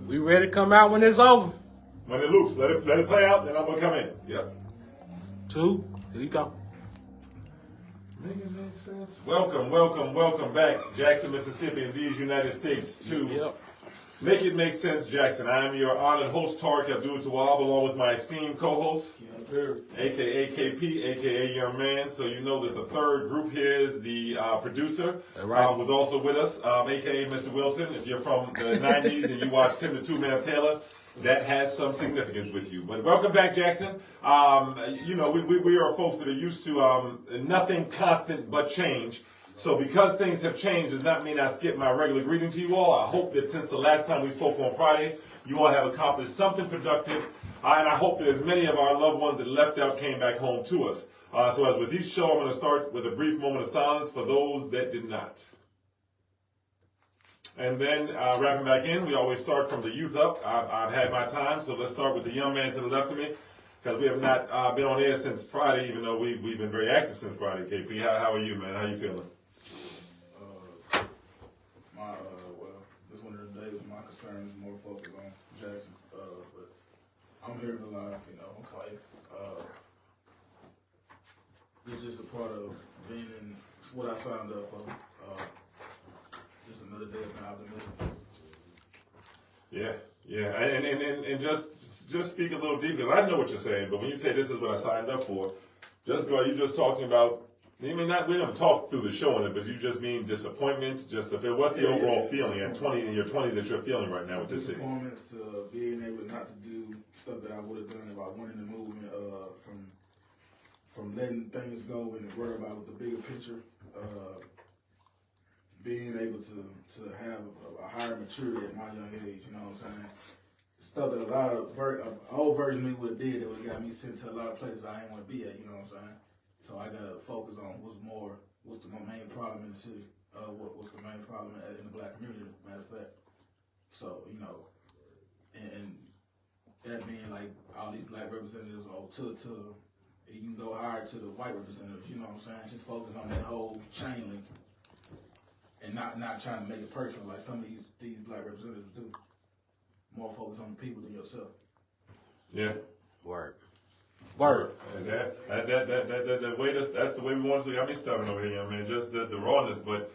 We ready to come out when it's over. When it loops, let it play out, then I'm gonna come in. Yep. 2, here you go. Make it make sense. Welcome back, Jackson, Mississippi, and these United States to Make It Make Sense, Jackson. I am your honored host, Tariq Abdul-Tawwab, along with my esteemed co-host, a.k.a. KP, a.k.a. Young Man. So you know that the third group here is the producer, was also with us, a.k.a. Mr. Wilson. If you're from the 90s and you watch Tim the Two-Man Taylor, that has some significance with you. But welcome back, Jackson. You know, we are folks that are used to nothing constant but change. So because things have changed does not mean I skip my regular greeting to you all. I hope that since the last time we spoke on Friday, you all have accomplished something productive. And I hope that as many of our loved ones that left out came back home to us. So as with each show, I'm going to start with a brief moment of silence for those that did not. And then wrapping back in, we always start from the youth up. I've had my time, so let's start with the young man to the left of me, because we have not been on air since Friday, even though we've been very active since Friday. KP, how are you, man? How you feeling? Well, this one of the days, my concern is more focused on Jackson, but I'm here to lie, you know, I'm fighting. It's just a part of being in what I signed up for. Just another day of my optimism. Yeah, and just speak a little deeper, because I know what you're saying, but when you say this is what I signed up for, you're just talking about, I mean, we're going to talk through the show on it, but you just mean disappointments, what's the overall feeling at 20, in your 20s that you're feeling right now with this city? Disappointments to being able not to do stuff that I would have done if I went in the movement, from letting things go and worry about the bigger picture, being able to have a higher maturity at my young age, you know what I'm saying? Stuff that a lot of old version of me would have did that would have got me sent to a lot of places I didn't want to be at, you know what I'm saying? So I got to focus on what's the main problem in the city, what's the main problem in the black community, matter of fact. So, you know, and that being like all these black representatives, you can go higher to the white representatives, you know what I'm saying? Just focus on that whole chain link and not trying to make it personal like some of these black representatives do. More focus on the people than yourself. Yeah. Word. And the way that's the way we want to see. I mean, stumbling over here, young man. Just the rawness, but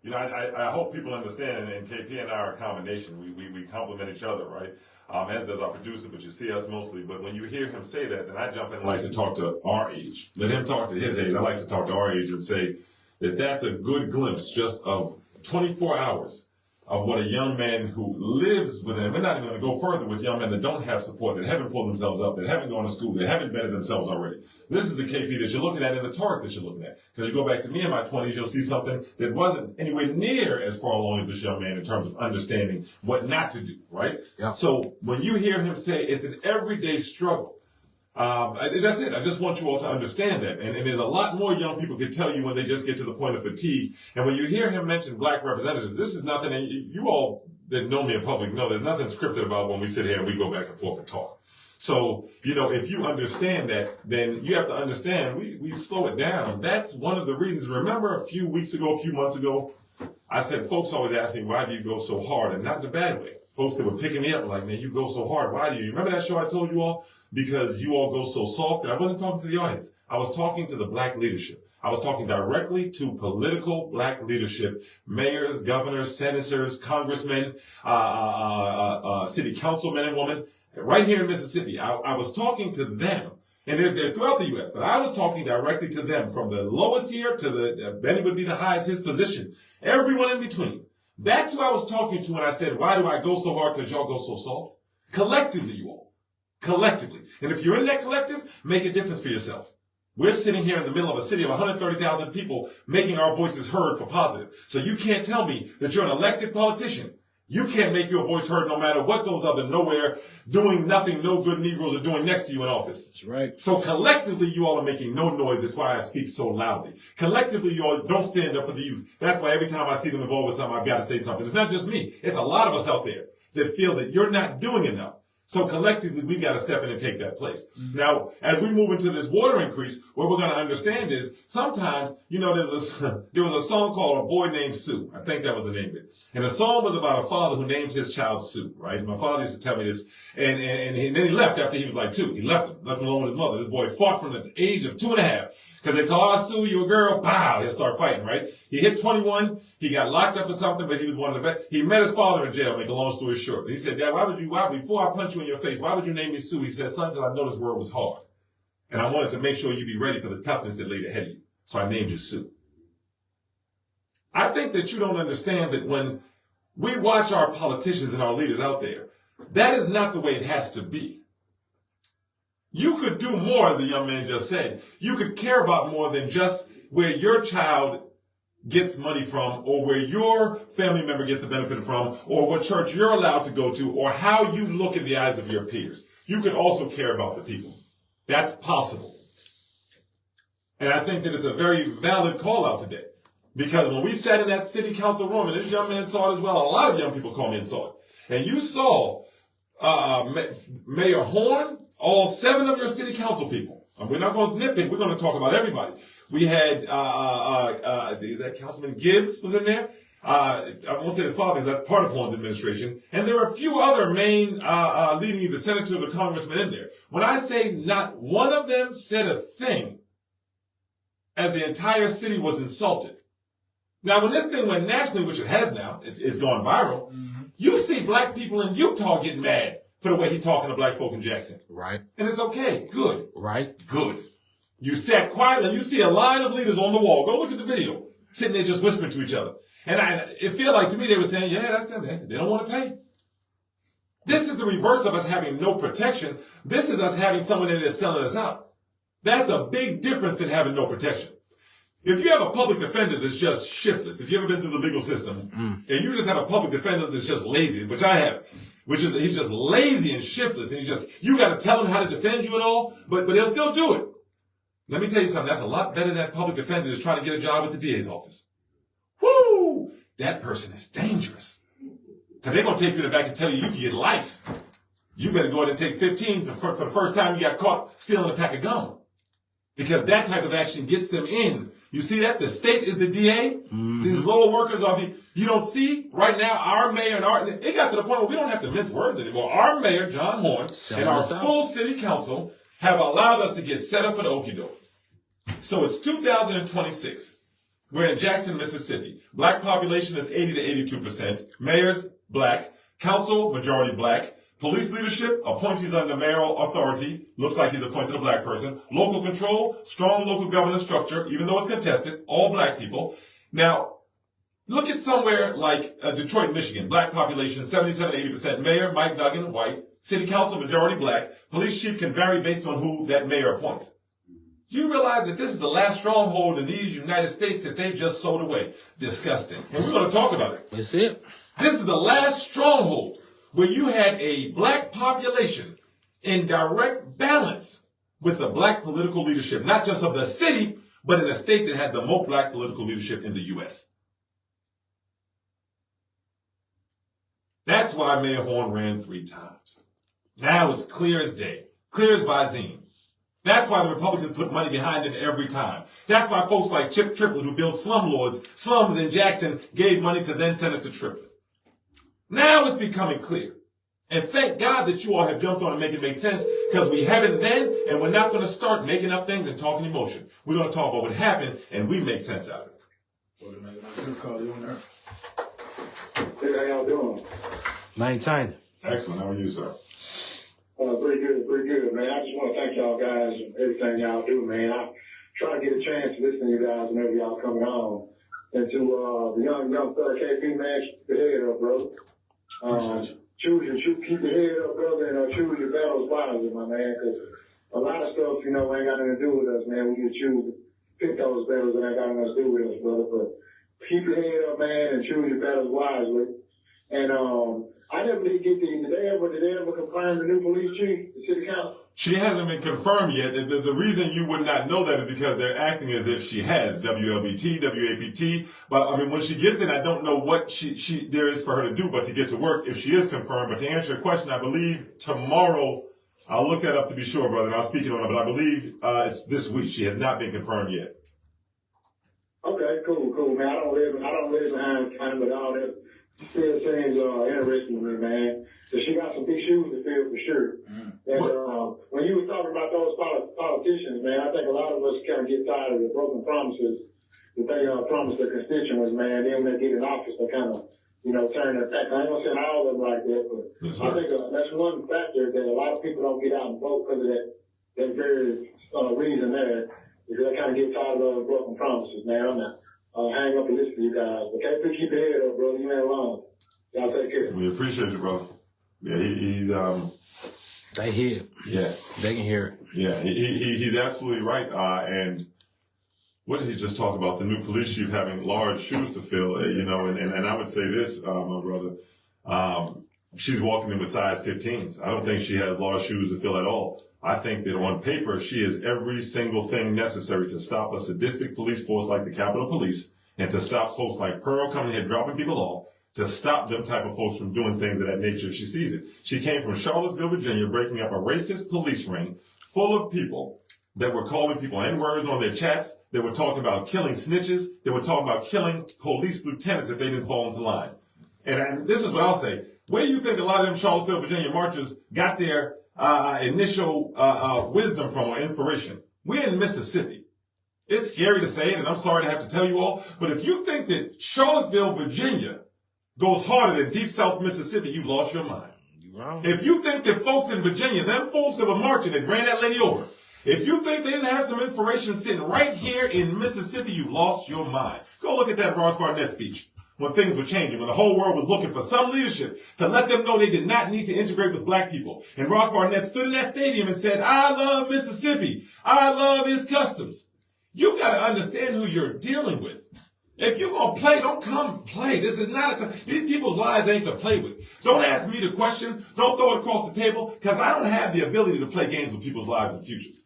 you know, I hope people understand. And KP and I are a combination. We complement each other, right? As does our producer, but you see us mostly. But when you hear him say that, then I jump in and like to talk to our age. Let him talk to his age. I like to talk to our age and say that that's a good glimpse just of 24 hours of what a young man who lives within it. We're not even going to go further with young men that don't have support, that haven't pulled themselves up, that haven't gone to school, that haven't bettered themselves already. This is the KP that you're looking at and the Tariq that you're looking at. Because you go back to me in my 20s, you'll see something that wasn't anywhere near as far along as this young man in terms of understanding what not to do, right? Yeah. So when you hear him say it's an everyday struggle, that's it. I just want you all to understand that. And there's a lot more young people can tell you when they just get to the point of fatigue. And when you hear him mention black representatives, this is nothing, and you all that know me in public know there's nothing scripted about when we sit here and we go back and forth and talk. So, you know, if you understand that, then you have to understand we slow it down. That's one of the reasons. Remember a few months ago, I said, folks always ask me, why do you go so hard? And not in a bad way. Folks that were picking me up like, man, you go so hard. Why do you? Remember that show I told you all? Because you all go so soft. And I wasn't talking to the audience. I was talking to the black leadership. I was talking directly to political black leadership, mayors, governors, senators, congressmen, city councilmen and women, right here in Mississippi. I was talking to them. And they're throughout the U.S., but I was talking directly to them from the lowest tier to Benny would be the highest, his position. Everyone in between. That's who I was talking to when I said, why do I go so hard? Because y'all go so soft. Collectively, you all. Collectively. And if you're in that collective, make a difference for yourself. We're sitting here in the middle of a city of 130,000 people making our voices heard for positive. So you can't tell me that you're an elected politician. You can't make your voice heard no matter what those other nowhere, doing nothing, no good Negroes are doing next to you in office. That's right. So collectively, you all are making no noise. That's why I speak so loudly. Collectively, you all don't stand up for the youth. That's why every time I see them involved with something, I've got to say something. It's not just me. It's a lot of us out there that feel that you're not doing enough. So collectively, we got to step in and take that place. Now, as we move into this water increase, what we're going to understand is sometimes, there was a song called A Boy Named Sue. I think that was the name of it. And the song was about a father who named his child Sue, right? My father used to tell me this. And then he left after he was like 2. He left him alone with his mother. This boy fought from the age of 2.5. Because they call Sue, you a girl, pow, he'll start fighting, right? He hit 21, he got locked up for something, but he was one of the best. He met his father in jail, make a long story short. He said, Dad, before I punch you in your face, why would you name me Sue? He said, son, because I know this world was hard. And I wanted to make sure you be ready for the toughness that laid ahead of you. So I named you Sue. I think that you don't understand that when we watch our politicians and our leaders out there, that is not the way it has to be. You could do more, as the young man just said. You could care about more than just where your child gets money from, or where your family member gets a benefit from, or what church you're allowed to go to, or how you look in the eyes of your peers. You could also care about the people. That's possible. And I think that it's a very valid call out today. Because when we sat in that city council room, and this young man saw it as well, a lot of young people called me and saw it. And you saw Mayor Horn, all 7 of your city council people. And we're not going to nitpick. We're going to talk about everybody. We had, is that Councilman Gibbs was in there? I won't say his father, because that's part of Horn's administration. And there were a few other main, leading either senators or congressmen in there. When I say not one of them said a thing, as the entire city was insulted. Now, when this thing went nationally, which it has now, it's gone viral, you see black people in Utah getting mad for the way he's talking to black folk in Jackson. Right. And it's okay. Good. Right. Good. You sat quietly and you see a line of leaders on the wall. Go look at the video. Sitting there just whispering to each other. And it felt like to me they were saying, yeah, that's them. They don't want to pay. This is the reverse of us having no protection. This is us having someone in there selling us out. That's a big difference than having no protection. If you have a public defender that's just shiftless, if you've ever been through the legal system, and you just have a public defender that's just lazy, which I have, he's just lazy and shiftless, and you got to tell him how to defend you and all, but he'll still do it. Let me tell you something, that's a lot better than that public defender that's trying to get a job at the DA's office. Woo! That person is dangerous. Because they're going to take you to the back and tell you can get life. You better go ahead and take 15 for the first time you got caught stealing a pack of gum. Because that type of action gets them in. You see that? The state is the DA. These lower workers are you don't see right now our mayor and it got to the point where we don't have to mince words anymore. Our mayor, John Horn, and our full city council have allowed us to get set up for the okie doke. So it's 2026. We're in Jackson, Mississippi. Black population is 80 to 82%. Mayor's black. Council, majority black. Police leadership, appointees under mayoral authority. Looks like he's appointed a black person. Local control, strong local governance structure, even though it's contested, all black people. Now, look at somewhere like Detroit, Michigan. Black population, 77 to 80%. Mayor, Mike Duggan, white. City council, majority black. Police chief can vary based on who that mayor appoints. Do you realize that this is the last stronghold in these United States that they just sold away? Disgusting. And we're going to talk about it. That's it. This is the last stronghold where you had a black population in direct balance with the black political leadership, not just of the city, but in a state that had the most black political leadership in the U.S. That's why Mayor Horn ran 3 times. Now it's clear as day, clear as Visine. That's why the Republicans put money behind him every time. That's why folks like Chip Triplett, who built slums in Jackson, gave money to then Senator Triplett. Now it's becoming clear. And thank God that you all have jumped on and make it make sense, because we haven't then, and we're not going to start making up things and talking emotion. We're going to talk about what happened, and we make sense out of it. Hey, how y'all doing? Maintain. Excellent. How are you, sir? Pretty good, man. I just want to thank y'all guys and everything y'all do, man. I try to get a chance to listen to you guys whenever y'all coming on. And to the young thug KP, man, keep your head up, bro. Keep your head up, brother, and choose your battles wisely, my man, because a lot of stuff, ain't got nothing to do with us, man. We can choose to pick those battles that ain't got nothing to do with us, brother. But keep your head up, man, and choose your battles wisely. And I never did get did they ever confirm the new police chief, the city council? She hasn't been confirmed yet. The reason you would not know that is because they're acting as if she has WLBT, WAPT. But I mean, when she gets in, I don't know what there is for her to do but to get to work if she is confirmed. But to answer your question, I believe tomorrow, I'll look that up to be sure, brother, and I'll speak it on it. But I believe it's this week. She has not been confirmed yet. Okay, cool, man. I don't live behind time, but all that still seems interesting to me, man. So she got some big shoes to fill for sure. And when you were talking about those politicians, man, I think a lot of us kind of get tired of the broken promises that they promise their constituents, man. Then when they get in office, they kind of, turn their back. I ain't gonna say all of them like that, but Yes, I think that's one factor that a lot of people don't get out and vote because of that very reason there. Because they kind of get tired of those broken promises, man. I'm not hang up and listen to you guys. But keep your head up, brother. You ain't alone. Y'all take care. We appreciate you, brother. Yeah, he's They hear it. Yeah, They can hear it. yeah, he's absolutely right. And what did he just talk about? The new police chief having large shoes to fill, and I would say this, my brother, she's walking in with size 15s. I don't think she has large shoes to fill at all. I think that on paper, she is every single thing necessary to stop a sadistic police force like the Capitol Police and to stop folks like Pearl coming here dropping people off, to stop them type of folks from doing things of that nature if she sees it. She came from Charlottesville, Virginia, breaking up a racist police ring full of people that were calling people N-words on their chats. They were talking about killing snitches. They were talking about killing police lieutenants if they didn't fall into line. And this is what I'll say. Where do you think a lot of them Charlottesville, Virginia marchers got their initial wisdom from or inspiration? We're in Mississippi. It's scary to say it, and I'm sorry to have to tell you all, but if you think that Charlottesville, Virginia goes harder than Deep South Mississippi, you lost your mind. You wrong. If you think that folks in Virginia, them folks that were marching that ran that lady over, if you think they didn't have some inspiration sitting right here in Mississippi, you lost your mind. Go look at that Ross Barnett speech when things were changing, when the whole world was looking for some leadership to let them know they did not need to integrate with black people. And Ross Barnett stood in that stadium and said, I love Mississippi. I love its customs. You got to understand who you're dealing with. If you're going to play, don't come play. This is not a time. These people's lives ain't to play with. Don't ask me the question. Don't throw it across the table because I don't have the ability to play games with people's lives and futures.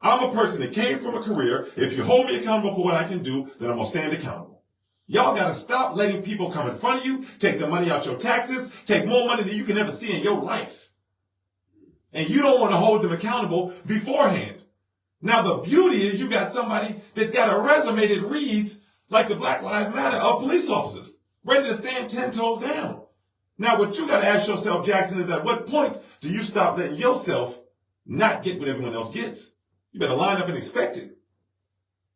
I'm a person that came from a career. If you hold me accountable for what I can do, then I'm going to stand accountable. Y'all got to stop letting people come in front of you, take the money out your taxes, take more money than you can ever see in your life. And you don't want to hold them accountable beforehand. Now, the beauty is you got somebody that's got a resume that reads like the Black Lives Matter of police officers, ready to stand 10 toes down. Now, what you got to ask yourself, Jackson, is at what point do you stop letting yourself not get what everyone else gets? You better line up and expect it.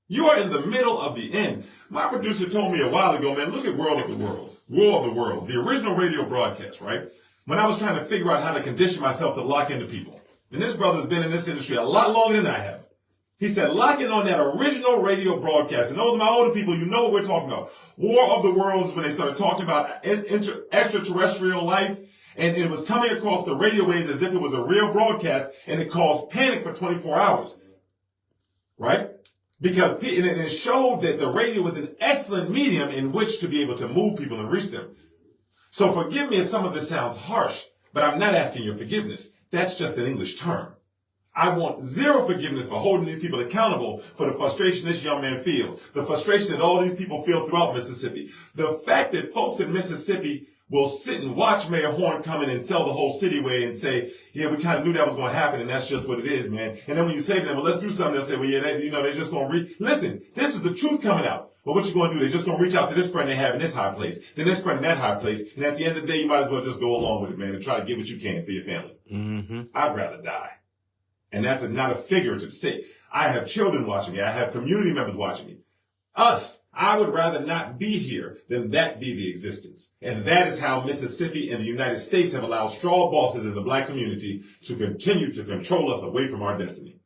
You are in the middle of the end. My producer told me a while ago, man, look at War of the Worlds, the original radio broadcast, right? When I was trying to figure out how to condition myself to lock into people. And this brother's been in this industry a lot longer than I have. He said, lock in on that original radio broadcast. And those of my older people, you know what we're talking about. War of the Worlds is when they started talking about extraterrestrial life. And it was coming across the radio waves as if it was a real broadcast. And it caused panic for 24 hours. Right? Because it showed that the radio was an excellent medium in which to be able to move people and reach them. So forgive me if some of this sounds harsh, but I'm not asking your forgiveness. That's just an English term. I want zero forgiveness for holding these people accountable for the frustration this young man feels, the frustration that all these people feel throughout Mississippi. The fact that folks in Mississippi will sit and watch Mayor Horn come in and sell the whole city away and say, yeah, we kind of knew that was going to happen and that's just what it is, man. And then when you say to them, well, let's do something, they'll say, well, yeah, they're just going to listen, this is the truth coming out. Well, what you going to do? They're just going to reach out to this friend they have in this high place, then this friend in that high place. And at the end of the day, you might as well just go along with it, man, and try to get what you can for your family. Mm-hmm. I'd rather die. And that's not a figurative state. I have children watching me. I have community members watching me. I would rather not be here than that be the existence. And that is how Mississippi and the United States have allowed straw bosses in the black community to continue to control us away from our destiny.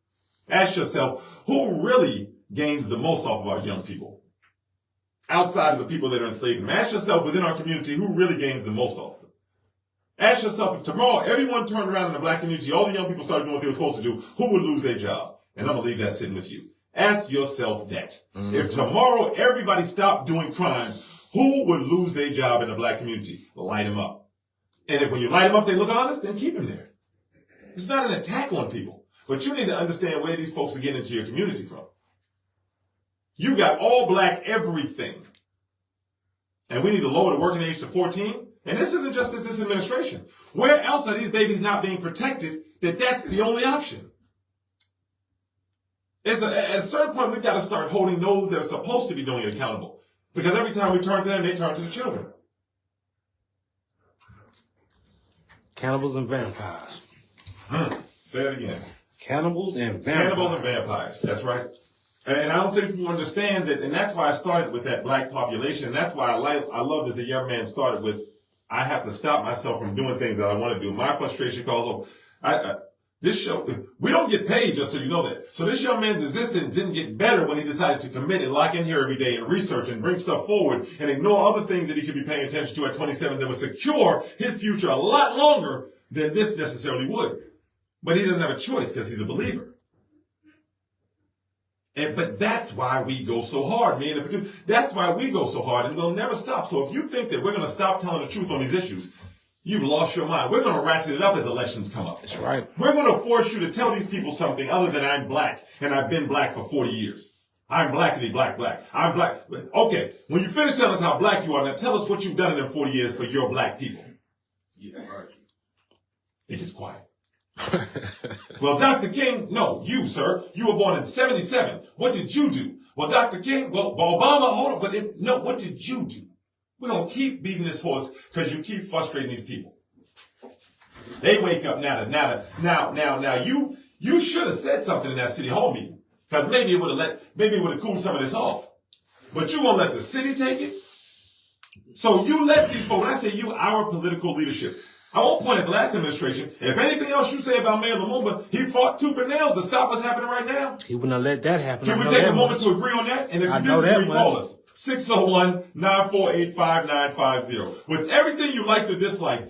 Ask yourself, who really gains the most off of our young people? Outside of the people that are enslaved them. Ask yourself within our community, who really gains the most off of them? Ask yourself, if tomorrow everyone turned around in the black community, all the young people started doing what they were supposed to do, who would lose their job? And I'm going to leave that sitting with you. Ask yourself that. Mm-hmm. If tomorrow everybody stopped doing crimes, who would lose their job in the black community? Light them up. And if when you light them up, they look honest, then keep them there. It's not an attack on people. But you need to understand where these folks are getting into your community from. You got all black everything. And we need to lower the working age to 14. And this isn't just this administration. Where else are these babies not being protected that that's the only option? At a certain point, we've got to start holding those that are supposed to be doing it accountable. Because every time we turn to them, they turn to the children. Cannibals and vampires. Say that again. Cannibals and vampires. Cannibals and vampires. That's right. And I don't think people understand that, and that's why I started with that black population. And that's why I love that the young man started with, I have to stop myself from doing things that I want to do. My frustration calls, this show, we don't get paid, just so you know that. So this young man's existence didn't get better when he decided to commit and lock in here every day and research and bring stuff forward and ignore other things that he could be paying attention to at 27 that would secure his future a lot longer than this necessarily would. But he doesn't have a choice because he's a believer. But that's why we go so hard, me and the producer. That's why we go so hard, and we'll never stop. So if you think that we're going to stop telling the truth on these issues, you've lost your mind. We're going to ratchet it up as elections come up. That's right. We're going to force you to tell these people something other than I'm black, and I've been black for 40 years. I'm blackity black. I'm black. Okay, when you finish telling us how black you are, now tell us what you've done in them 40 years for your black people. Yeah, right. It gets quiet. Well, Dr. King, no, you, sir. You were born in 77. What did you do? Well, Dr. King, well, Obama, hold on, but no, what did you do? We're going to keep beating this horse because you keep frustrating these people. They wake up now, you should have said something in that city hall meeting because maybe it would have cooled some of this off. But you going to let the city take it? So you let these folks, when I say you, our political leadership, I won't point at the last administration. If anything else you say about Mayor Lumumba, he fought tooth and nails to stop what's happening right now. He wouldn't have let that happen. Can we take a moment to agree on that? And if you disagree, call us. 601-948-5950. With everything you like to dislike,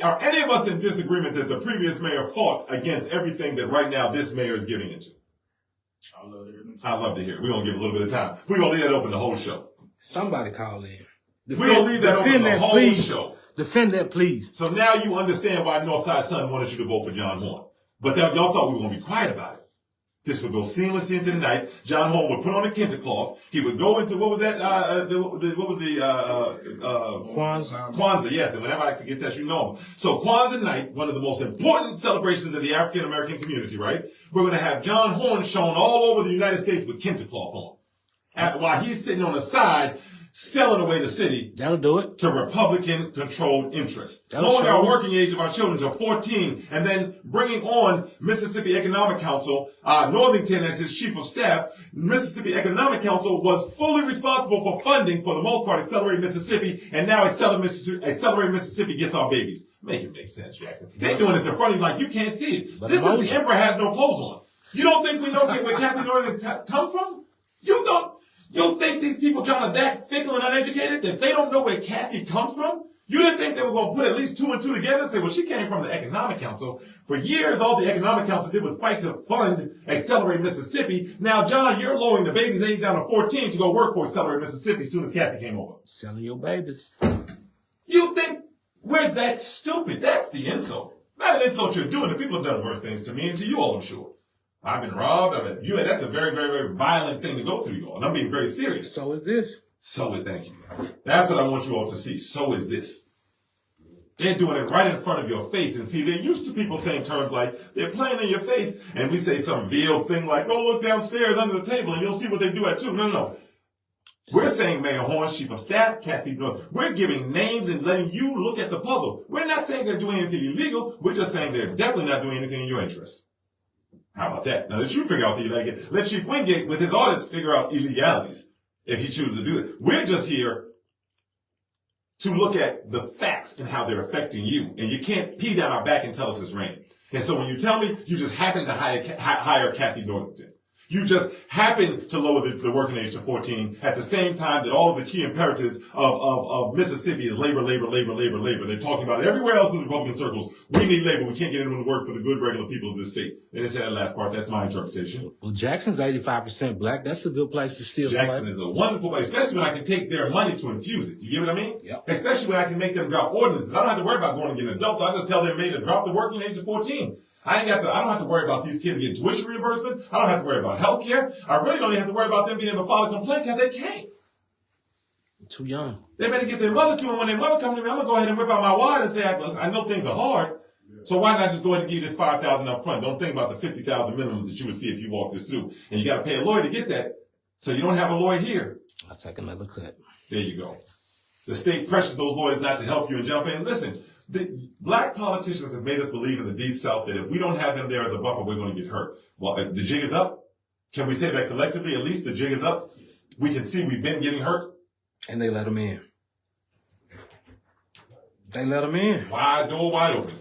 are any of us in disagreement that the previous mayor fought against everything that right now this mayor is giving into? I love to hear them. I love to hear it. We're going to give a little bit of time. We're going to leave that open the whole show. Somebody call in. We're going to leave that open the whole show. Defend that, please. So now you understand why Northside Sun wanted you to vote for John Horn. But y'all thought we were going to be quiet about it. This would go seamlessly into the night. John Horn would put on a kente cloth. He would go into, what was that? Kwanzaa, yes. And whenever I forget that, you know him. So Kwanzaa night, one of the most important celebrations of the African American community, right? We're going to have John Horn shown all over the United States with kente cloth on. While he's sitting on the side, selling away the city. That'll do it. To Republican-controlled interests. Lowering our working age of our children to 14, and then bringing on Mississippi Economic Council, Northington as his chief of staff. Mississippi Economic Council was fully responsible for funding, for the most part, Accelerate Mississippi, and now Accelerate Mississippi gets our babies. Make it make sense, Jackson. They're doing this in front of you like you can't see it. But this is the emperor has no clothes on. You don't think we know where Kathy Northington come from? You don't think these people, John, are that fickle and uneducated that they don't know where Kathy comes from? You didn't think they were going to put at least 2 and 2 together and say, well, she came from the Economic Council. For years, all the Economic Council did was fight to fund Accelerate Mississippi. Now, John, you're lowering the baby's age down to 14 to go work for Accelerate Mississippi as soon as Kathy came over. Selling your babies. You think we're that stupid? That's the insult. Not an insult you're doing. The people have done worse things to me and to you all, I'm sure. I've been robbed. That's a very, very, very violent thing to go through, you all. And I'm being very serious. So is this. Thank you. That's what I want you all to see. So is this. They're doing it right in front of your face. And see, they're used to people saying terms like, they're playing in your face. And we say some veiled thing like, go look downstairs under the table and you'll see what they do at 2. No. We're saying Mayor Horn, Chief of Staff, Kathy North. We're giving names and letting you look at the puzzle. We're not saying they're doing anything illegal. We're just saying they're definitely not doing anything in your interest. How about that? Now let you figure out the illegal. Let Chief Wingate, with his audits, figure out illegalities if he chooses to do it. We're just here to look at the facts and how they're affecting you. And you can't pee down our back and tell us it's raining. And so when you tell me you just happen to hire Kathy Northington, You just happen to lower the working age to 14 at the same time that all of the key imperatives of Mississippi is labor, labor, labor, labor, labor. They're talking about it everywhere else in the Republican circles. We need labor. We can't get anyone to work for the good regular people of this state. They didn't say that last part. That's my interpretation. Well, Jackson's 85% black. That's a good place to steal. Jackson is a wonderful place, especially when I can take their money to infuse it. You get what I mean? Yep. Especially when I can make them drop ordinances. I don't have to worry about going and getting adults. I just tell their maid to drop the working age to 14. I don't have to worry about these kids getting tuition reimbursement. I don't have to worry about health care. I really don't even have to worry about them being able to file a complaint because they can't. Too young. They better get their mother to them. When their mother comes to me, I'm going to go ahead and whip out my wallet and say, listen, I know things are hard. So why not just go ahead and give you this $5,000 up front? Don't think about the $50,000 minimum that you would see if you walk this through. And you got to pay a lawyer to get that. So you don't have a lawyer here. I'll take another cut. There you go. The state pressures those lawyers not to help you and jump in. Listen, the black politicians have made us believe in the deep south that if we don't have them there as a buffer, we're going to get hurt. Well, the jig is up. Can we say that collectively? At least the jig is up. We can see we've been getting hurt. And they let them in. They let them in. Wide door, wide open.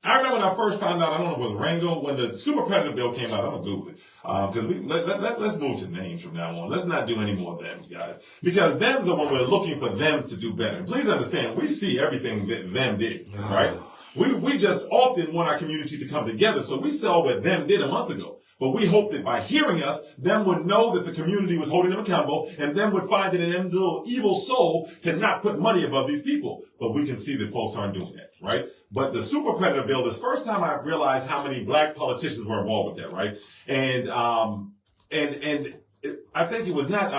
I remember when I first found out, I don't know if it was Rango, when the Super Predator bill came out. I'm going to Google it. Because let's move to names from now on. Let's not do any more thems, guys. Because thems are when we're looking for thems to do better. And please understand, we see everything that them did, right? We just often want our community to come together. So we saw what them did a month ago. But we hope that by hearing us, them would know that the community was holding them accountable, and them would find it in them little evil soul to not put money above these people. But we can see that folks aren't doing that, right? But the Super Predator bill, this first time I realized how many black politicians were involved with that, right? And I think it was not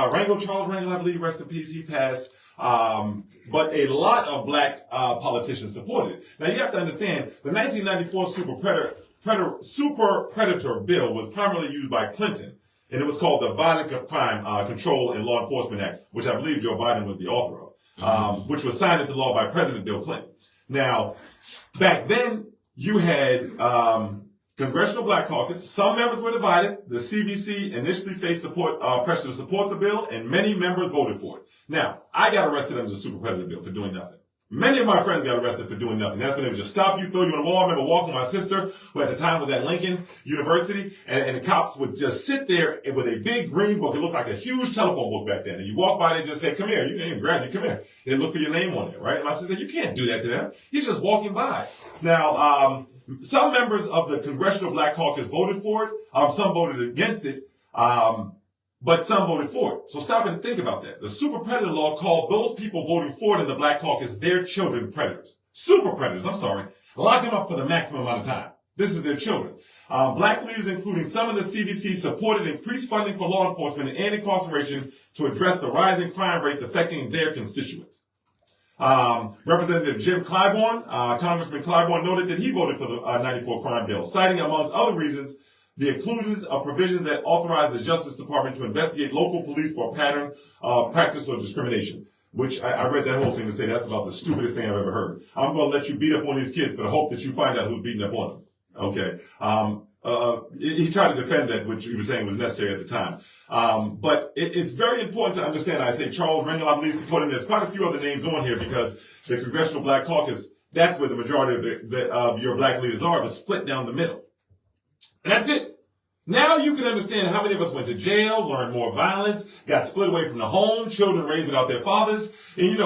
Charles Rango, I believe, rest in peace, he passed. But a lot of black politicians supported it. Now you have to understand, the 1994 Super Predator bill was primarily used by Clinton, and it was called the Violent Crime Control and Law Enforcement Act, which I believe Joe Biden was the author of, which was signed into law by President Bill Clinton. Now, back then, you had Congressional Black Caucus. Some members were divided. The CBC initially faced pressure to support the bill, and many members voted for it. Now, I got arrested under the Super Predator bill for doing nothing. Many of my friends got arrested for doing nothing. That's when they would just stop you, throw you in the wall. I remember walking with my sister, who at the time was at Lincoln University, and the cops would just sit there with a big green book. It looked like a huge telephone book back then. And you walk by, they just say, come here. You didn't even grab you. Come here. They look for your name on it, right? And my sister said, you can't do that to them. He's just walking by. Now, some members of the Congressional Black Caucus voted for it. Some voted against it. But some voted for it. So stop and think about that. The Super Predator law called those people voting for it in the Black Caucus their children predators. Super predators, I'm sorry. Lock them up for the maximum amount of time. This is their children. Black leaders, including some of the CBC, supported increased funding for law enforcement and incarceration to address the rising crime rates affecting their constituents. Representative Jim Clyburn, Congressman Clyburn, noted that he voted for the 94 crime bill, citing, amongst other reasons, the inclusion of provisions that authorize the Justice Department to investigate local police for a pattern of practice or discrimination, which I read that whole thing to say that's about the stupidest thing I've ever heard. I'm going to let you beat up on these kids for the hope that you find out who's beating up on them. Okay. He tried to defend that, which he was saying was necessary at the time. But it's very important to understand. I say Charles Rango, I believe, supporting. There's quite a few other names on here because the Congressional Black Caucus, that's where the majority of your black leaders are, but split down the middle. And that's it. Now you can understand how many of us went to jail, learned more violence, got split away from the home, children raised without their fathers. And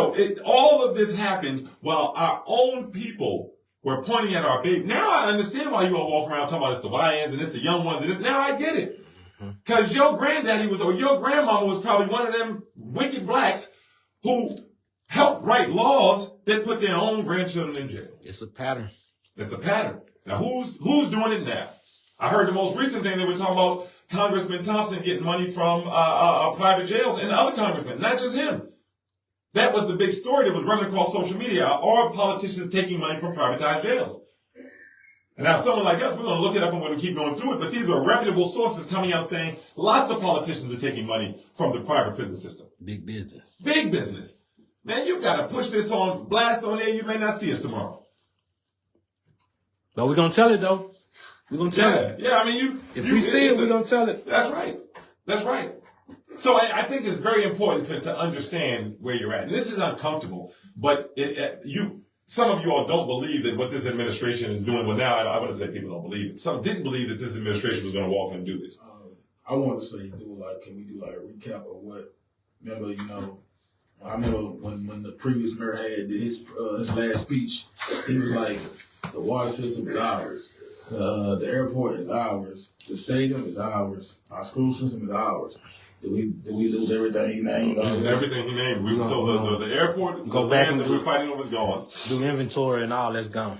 all of this happened while our own people were pointing at our baby. Now I understand why you all walk around talking about it's the YNs and it's the young ones and this. Now I get it. Because your granddaddy or your grandmama was probably one of them wicked blacks who helped write laws that put their own grandchildren in jail. It's a pattern. It's a pattern. Now who's doing it now? I heard the most recent thing they were talking about Congressman Thompson getting money from private jails and other congressmen, not just him. That was the big story that was running across social media. Are politicians taking money from privatized jails? And now someone like us, we're going to look it up and we're going to keep going through it. But these were reputable sources coming out saying lots of politicians are taking money from the private prison system. Big business. Big business. Man, you got to push this on blast on there. You may not see us tomorrow. But we're going to tell it, though. We're going to tell it. Yeah, I mean, if we see it, we're going to tell it. That's right. That's right. So I think it's very important to understand where you're at. And this is uncomfortable, but some of you all don't believe that what this administration is doing. Well, now I wouldn't say people don't believe it. Some didn't believe that this administration was going to walk in and do this. I want to say, can we do like a recap of what? Remember, I remember when the previous mayor had his last speech, he was like, the water system is ours, the airport is ours, the stadium is ours, our school system is ours. Did we lose everything he named? Everything he named. So the airport, go the back land and that we're fighting over is gone. Do inventory and all that's gone.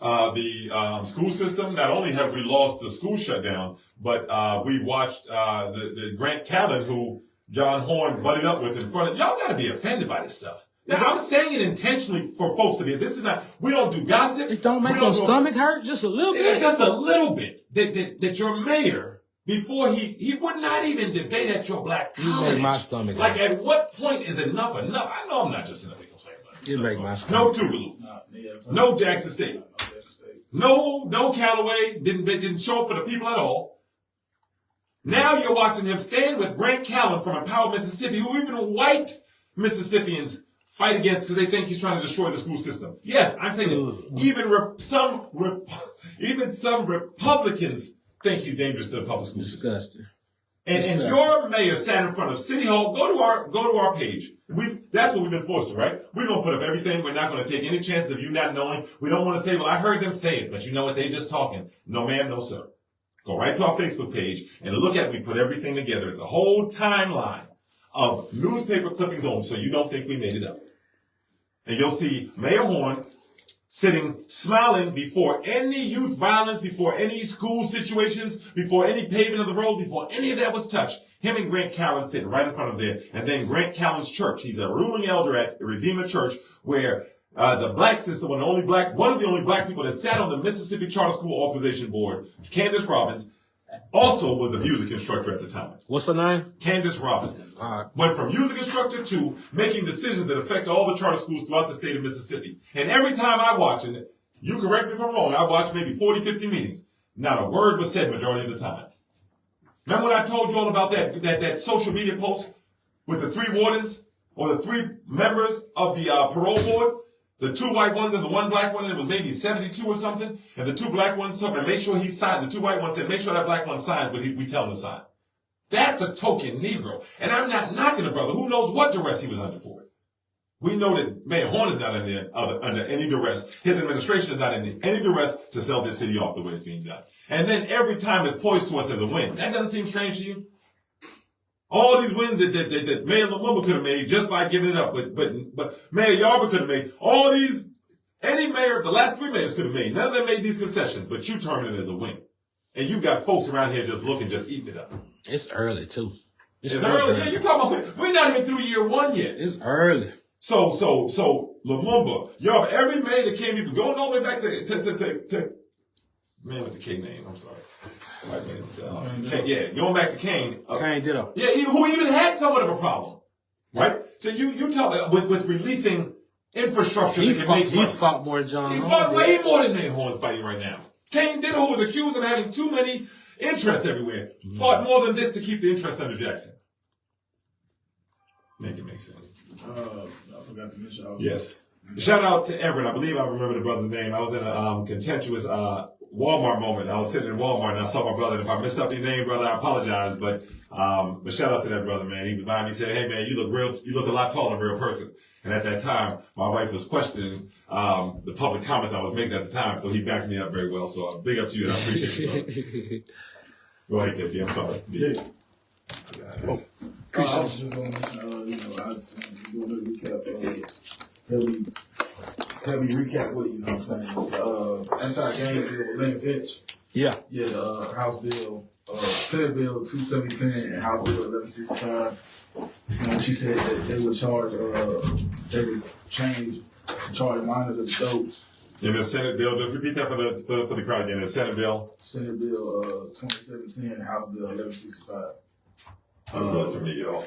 The school system, not only have we lost the school shutdown, but we watched the Grant Callen, who John Horn butted up with in front of. Y'all got to be offended by this stuff. Now, I'm saying it intentionally for folks to be. This is not. We don't do gossip. It don't make your stomach hurt just a little bit. Just a little bit. That your mayor, before he would not even debate at your black college. You make my stomach hurt. Like, at what point is enough? I know I'm not just enough to complain about it. You make my stomach. No Tougaloo. No Jackson State. No Callaway didn't show up for the people at all. Now you're watching him stand with Grant Callen from Empower, Mississippi, who even white Mississippians fight against because they think he's trying to destroy the school system. Yes, I'm saying that even some Republicans think he's dangerous to the public school system. Disgusting. And your mayor sat in front of City Hall. Go to our page. That's what we've been forced to, right? We're gonna put up everything. We're not gonna take any chance of you not knowing. We don't want to say, well, I heard them say it, but you know what? They just talking. No, ma'am, no, sir. Go right to our Facebook page and look at it. We put everything together. It's a whole timeline of newspaper clippings on, so you don't think we made it up. And you'll see Mayor Horn sitting, smiling before any youth violence, before any school situations, before any paving of the road, before any of that was touched. Him and Grant Callen sitting right in front of there. And then Grant Callen's church. He's a ruling elder at the Redeemer Church, where the black sister, one of the only black people that sat on the Mississippi Charter School Authorization Board, Candace Robbins, also was a music instructor at the time. What's her name? Candace Robbins. Went from music instructor to making decisions that affect all the charter schools throughout the state of Mississippi. And every time I watch, and you correct me if I'm wrong, I watch maybe 40, 50 meetings. Not a word was said majority of the time. Remember when I told you all about that social media post with the 3 wardens or the 3 members of the parole board? The 2 white ones and the 1 black one, and it was maybe 72 or something. And the 2 black ones told me, make sure he signed. The 2 white ones said, make sure that black one signs, but we tell him to sign. That's a token Negro. And I'm not knocking the brother. Who knows what duress he was under for it? We know that Mayor Horn is not under any duress. His administration is not under any duress to sell this city off the way it's being done. And then every time it's poised to us as a win. That doesn't seem strange to you? All these wins that Mayor Lumumba could have made just by giving it up, but Mayor Yarber could have made. All these, any mayor, the last 3 mayors could have made. None of them made these concessions, but you termed it as a win. And you got folks around here just eating it up. It's early too. It's early. Yeah, you're talking about, we're not even through year 1 yet. It's early. So Lumumba, Yarber, every mayor that came, even going all the way back to man with the K name, I'm sorry. White man, going back to Kane. Kane did up. Yeah, who even had somewhat of a problem, right? So you tell me with releasing infrastructure He that can make money. He fought more than John. He fought way more than Mayor Horn's fighting right now. Kane Ditto, who was accused of having too many interests everywhere, fought more than this to keep the interest under Jackson. Make it make sense. I forgot to mention also. Yes. Shout out to Everett. I believe I remember the brother's name. I was in a contentious Walmart moment. I was sitting in Walmart and I saw my brother. If I messed up your name, brother, I apologize. But shout out to that brother, man. He was behind me, said, "Hey, man, you look a lot taller than a real person." And at that time, my wife was questioning the public comments I was making at the time, so he backed me up very well. So big up to you, and I appreciate you. Go ahead, KP. I'm sorry. Yeah. I was just going to, I do a little recap. Heavy recap with you know what I'm saying? Anti-gang bill with Lynn Finch. Yeah. Yeah, the House Bill, Senate Bill 2710 and House Bill 1165. You know, she said that they would charge, they would change to charge minors as adults. In the Senate bill, just repeat that for the crowd again. The Senate bill. Senate Bill 2710 and House Bill 1165. Good for me, y'all.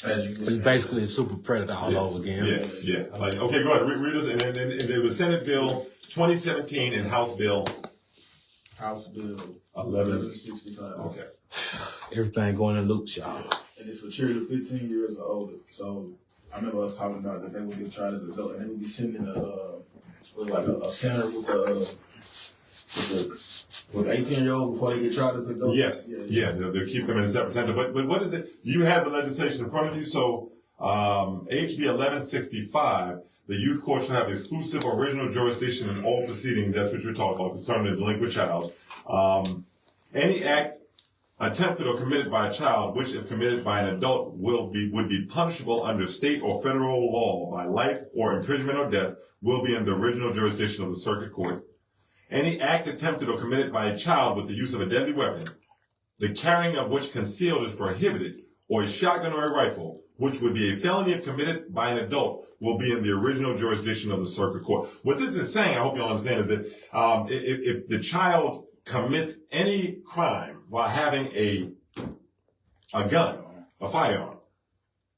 It's basically a super predator all over again. Yeah. Like, okay, go ahead. Read this. And there was Senate Bill 2017 and House Bill 1165. Okay. Everything going in loops, y'all. And it's for children 15 years or older. So I remember us talking about that they would get tried as adult and they would be sitting in a center with With 18-year-old before they get tried as adults? Yes. Yeah. They'll keep them in a separate center. But what is it? You have the legislation in front of you. So, HB 1165, the youth court shall have exclusive original jurisdiction in all proceedings. That's what you're talking about concerning a delinquent child. Any act attempted or committed by a child, which if committed by an adult would be punishable under state or federal law by life or imprisonment or death, will be in the original jurisdiction of the circuit court. Any act attempted or committed by a child with the use of a deadly weapon, the carrying of which concealed is prohibited, or a shotgun or a rifle, which would be a felony if committed by an adult, will be in the original jurisdiction of the circuit court. What this is saying, I hope you understand, is that if the child commits any crime while having a gun, a firearm,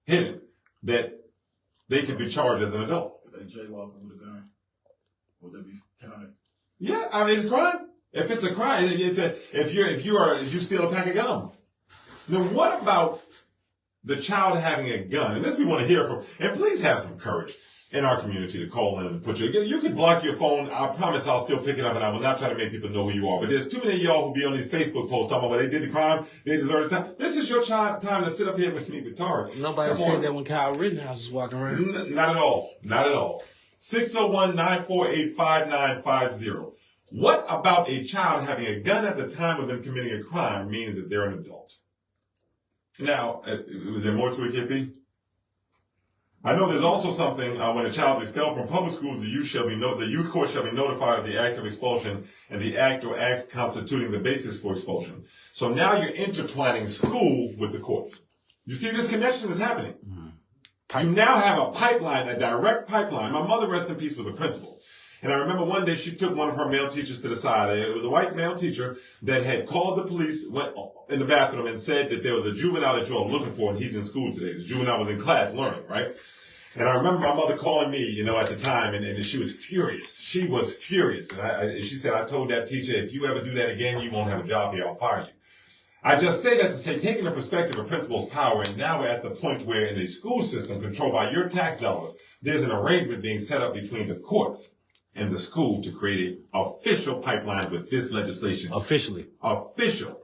hidden, that they can be charged as an adult. If they jaywalking with a gun, would that be counted? Yeah, I mean, it's a crime. If it's a crime, if you steal a pack of gum. Now, what about the child having a gun? And this we want to hear from, and please have some courage in our community to call in and put you can block your phone. I promise I'll still pick it up and I will not try to make people know who you are. But there's too many of y'all who be on these Facebook posts talking about when they did the crime, they deserve the time. This is your time to sit up here with me retarded. Nobody's saying that when Kyle Rittenhouse is walking around. Not at all. Not at all. 601-948-5950. What about a child having a gun at the time of them committing a crime means that they're an adult? Now, was there more to it, KP? I know there's also something when a child is expelled from public schools, the youth court shall be notified of the act of expulsion and the act or acts constituting the basis for expulsion. So now you're intertwining school with the courts. You see this connection is happening. You now have a pipeline, a direct pipeline. My mother, rest in peace, was a principal. And I remember one day she took one of her male teachers to the side. It was a white male teacher that had called the police, went in the bathroom and said that there was a juvenile that you all looking for and he's in school today. The juvenile was in class learning, right? And I remember my mother calling me, at the time, and she was furious. She was furious. And she said, I told that teacher, if you ever do that again, you won't have a job here. I'll fire you. I just say that to say, taking the perspective of principal's power, and now we're at the point where in a school system controlled by your tax dollars, there's an arrangement being set up between the courts and the school to create an official pipeline with this legislation. Official.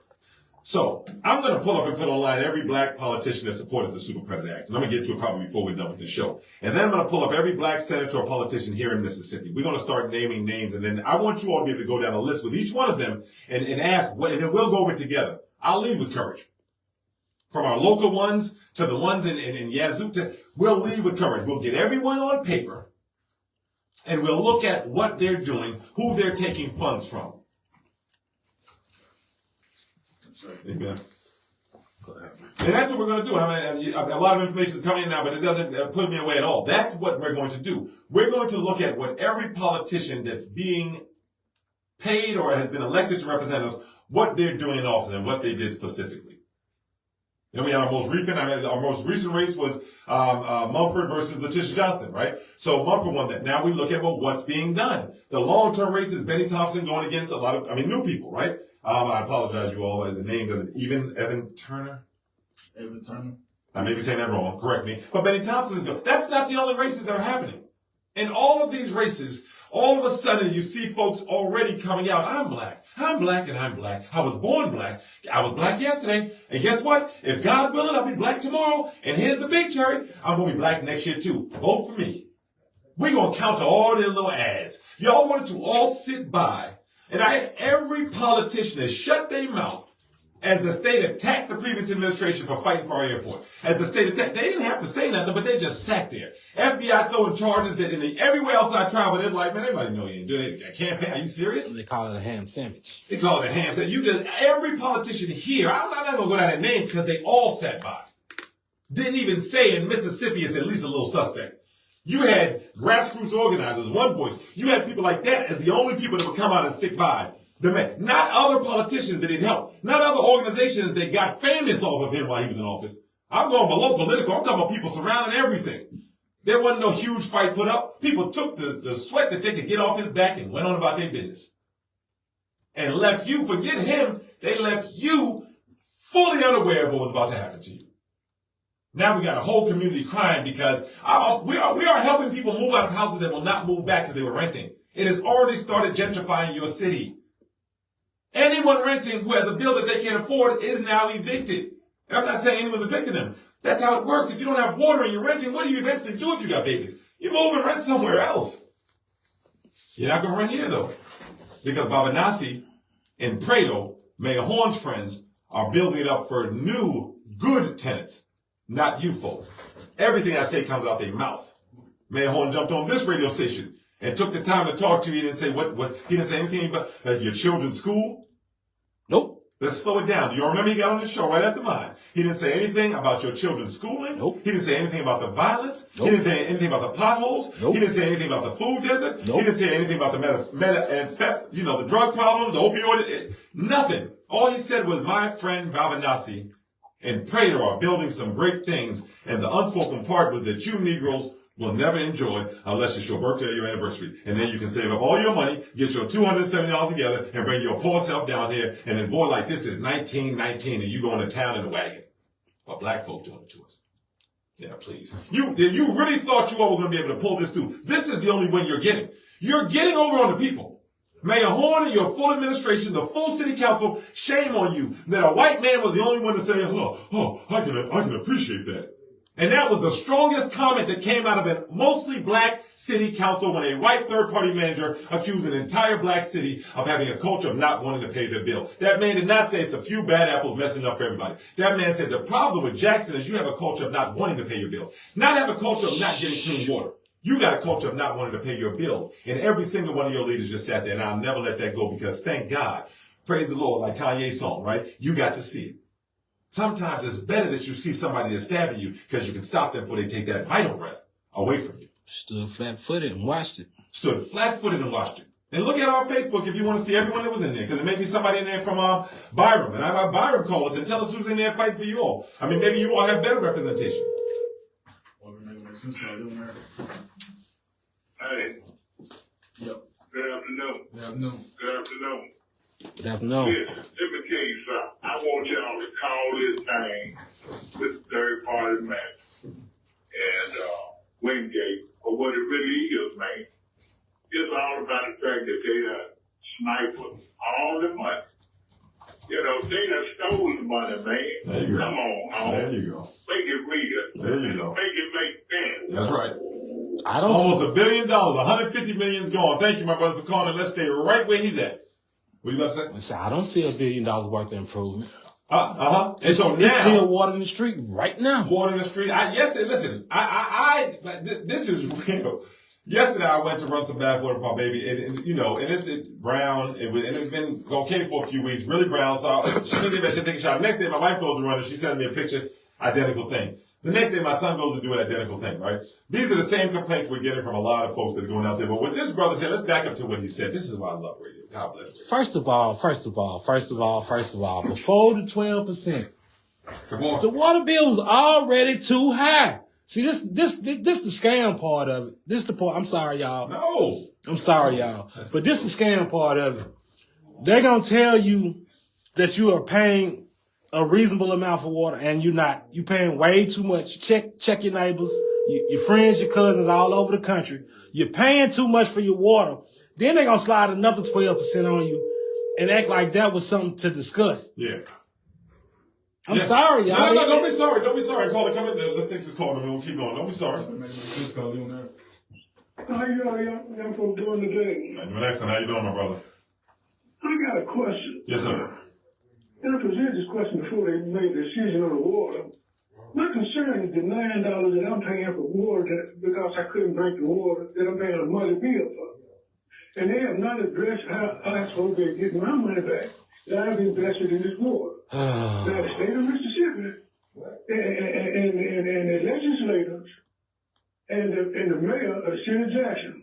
So I'm going to pull up and put online every black politician that supported the Super Predator Act. And I'm going to get to it probably before we're done with the show. And then I'm going to pull up every black senator or politician here in Mississippi. We're going to start naming names. And then I want you all to be able to go down a list with each one of them and ask, and then we'll go over it together. I'll lead with courage. From our local ones to the ones in Yazoo, we'll lead with courage. We'll get everyone on paper. And we'll look at what they're doing, who they're taking funds from. Amen. And that's what we're going to do. I mean, a lot of information is coming in now, but it doesn't put me away at all. That's what we're going to do. We're going to look at what every politician that's being paid or has been elected to represent us, what they're doing in office and what they did specifically. And we had our most recent race was Mumford versus Letitia Johnson, right? So Mumford won that. Now we look at what's being done. The long-term race is Benny Thompson going against a lot of, new people, right? I apologize, you all. The name doesn't Evan Turner. Evan Turner. I may be saying that wrong. Correct me. But Benny Thompson is going. That's not the only races that are happening. In all of these races, all of a sudden you see folks already coming out. I'm black. I'm black and I'm black. I was born black. I was black yesterday. And guess what? If God willing, I'll be black tomorrow. And here's the big cherry. I'm going to be black next year too. Vote for me. We're going to counter all their little ads. Y'all wanted to all sit by. And every politician has shut their mouth as the state attacked the previous administration for fighting for our airport. As the state attacked, they didn't have to say nothing, but they just sat there. FBI throwing charges that everywhere else I travel, they're like, man, everybody know you do a campaign. Are you serious? They call it a ham sandwich. They call it a ham sandwich. Every politician here, I'm not going to go down their names because they all sat by. Didn't even say in Mississippi it's at least a little suspect. You had grassroots organizers, One Voice. You had people like that as the only people that would come out and stick by the man. Not other politicians that he'd help. Not other organizations that got famous off of him while he was in office. I'm going below political. I'm talking about people surrounding everything. There wasn't no huge fight put up. People took the sweat that they could get off his back and went on about their business. And left you, forget him, they left you fully unaware of what was about to happen to you. Now we got a whole community crying because we are helping people move out of houses that will not move back because they were renting. It has already started gentrifying your city. Anyone renting who has a bill that they can't afford is now evicted. And I'm not saying anyone's evicting them. That's how it works. If you don't have water and you're renting, what do you eventually do if you got babies? You move and rent somewhere else. You're not going to rent here, though. Because Baba Nasi and Prado, Mayor Horn's friends, are building it up for new, good tenants, not you folk. Everything I say comes out their mouth. Mayor Horn jumped on this radio station and took the time to talk to you. He didn't say he didn't say anything about your children's school. Nope. Let's slow it down. Do you remember he got on the show right after mine? He didn't say anything about your children's schooling. Nope. He didn't say anything about the violence. Nope. He didn't say anything about the potholes. Nope. He didn't say anything about the food desert. Nope. He didn't say anything about the the drug problems, the opioid, nothing. All he said was, my friend Baba Nasi and Prater are building some great things, and the unspoken part was that you Negroes will never enjoy unless it's your birthday or your anniversary. And then you can save up all your money, get your $270 together, and bring your poor self down here and avoid like this is 1919 and you going to town in a wagon. But black folk doing it to us. Yeah, please. You really thought you all were going to be able to pull this through. This is the only win you're getting. You're getting over on the people. Mayor Horn and your full administration, the full city council, shame on you that a white man was the only one to say, I can appreciate that. And that was the strongest comment that came out of a mostly black city council when a white third-party manager accused an entire black city of having a culture of not wanting to pay their bill. That man did not say it's a few bad apples messing up for everybody. That man said the problem with Jackson is you have a culture of not wanting to pay your bills. Not have a culture of not getting clean water. You got a culture of not wanting to pay your bill. And every single one of your leaders just sat there, and I'll never let that go because thank God, praise the Lord, like Kanye's song, right? You got to see it. Sometimes it's better that you see somebody that's stabbing you because you can stop them before they take that vital breath away from you. Stood flat-footed and watched it. Stood flat-footed and watched it. And look at our Facebook if you want to see everyone that was in there, because it may be somebody in there from Byram. And I have Byram call us and tell us who's in there fighting for you all. I mean, maybe you all have better representation. Hey. Yep. Good afternoon. Good afternoon. Good afternoon. Good afternoon. Listen, let me tell you something. I want y'all to call this thing with third-party man and Wingate for what it really is, man. It's all about the fact that they sniped all the money. You know, they done stole the money, man. There you go. Come on. There you go. Make it real. There you go. Make it make sense. That's right. Almost $1 billion. 150 million's gone. Thank you, my brother, for calling. Let's stay right where he's at. What you about to say? I don't see $1 billion worth of improvement. And so there's now, still water in the street right now. Water in the street. Listen, this is real. Yesterday I went to run some bath water for my baby, and it's brown, and it's been okay for a few weeks, really brown. So she didn't even take a shot. The next day my wife goes to run, and she sends me a picture, identical thing. The next day my son goes to do an identical thing, right? These are the same complaints we're getting from a lot of folks that are going out there. But what this brother said, let's back up to what he said. This is why I love radio. God bless you. First of all, before the 12%, Come on. the water bill is already too high. See, this the scam part of it. This the part. I'm sorry, y'all. No. I'm sorry, y'all. But this the scam part of it. They're gonna tell you that you are paying a reasonable amount for water, and you're not. You're paying way too much. Check your neighbors, your friends, your cousins all over the country. You're paying too much for your water. Then they're gonna slide another 12% on you and act like that was something to discuss. Yeah. I'm sorry, y'all. No, don't be sorry. Don't be sorry. Call it. Come in. Let's take this call and we'll keep going. Don't be sorry. How y'all folks doing today? Relaxing. How you doing, my brother? I got a question. Yes, sir. And I presented this question before they made the decision on the water. My concern is the $9 that I'm paying for water because I couldn't drink the water that I'm paying a monthly bill for. And they have not addressed how I'm supposed to get my money back that I've invested in this water. Now, the state of Mississippi and the legislators and the mayor of the city of Jackson,